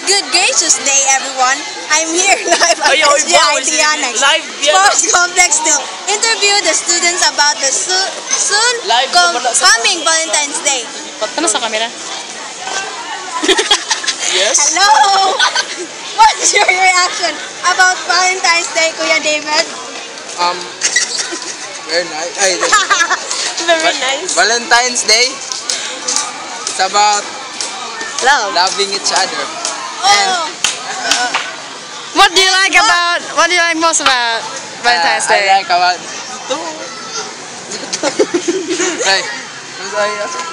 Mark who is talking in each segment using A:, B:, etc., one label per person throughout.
A: Good gracious day, everyone. I'm here live at SGI Tianay Sports Complex to interview the students about the soon coming Valentine's Day.
B: Tama sa camera. Yes.
A: Hello! What's your reaction about Valentine's Day, Kuya David?
C: Very nice.
A: Very nice.
C: Valentine's Day. It's about loving each other.
A: Oh!
B: What do you like most about Valentine's Day?
C: I like about Right.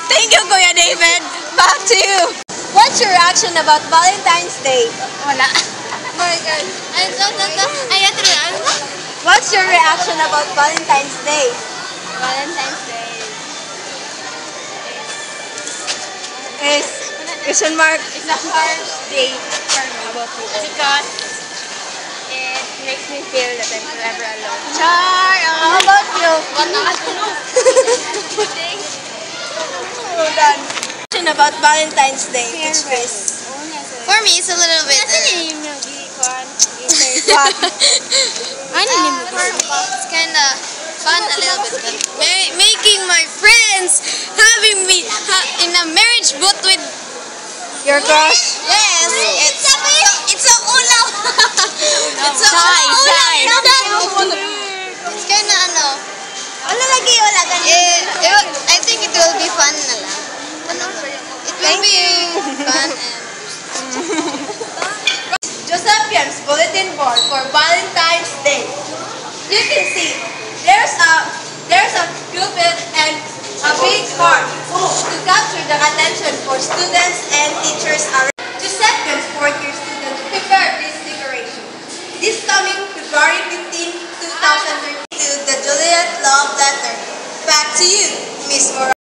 A: Thank you, Kuya David. Back to you. What's your reaction about Valentine's Day?
D: Wala. Oh my God.
A: What's your reaction about Valentine's Day?
D: Valentine's Day
A: Is question mark.
D: is a hard day for me because it makes me feel that I'm forever alone.
A: Char, how about you? Hold on. Question about Valentine's Day, Teach Chris.
D: For me, it's a little bit.
A: What?
D: It's kind of fun a little bit. Making my friends, having me in a marriage boat with.
A: Your crush?
D: Yes, it's a ulaw. It's a
A: Shy.
D: It's kind of wala lagi. I think it will be fun na lang. It will be fun and.
A: Joseph's bulletin board for Valentine's Day. You can see there's a cupid and a big heart to capture the attention for students and teachers. Joseph's fourth-year students prepared this decoration. This coming February 15, 2013 to the Juliet Love Letter. Back to you, Miss Mora.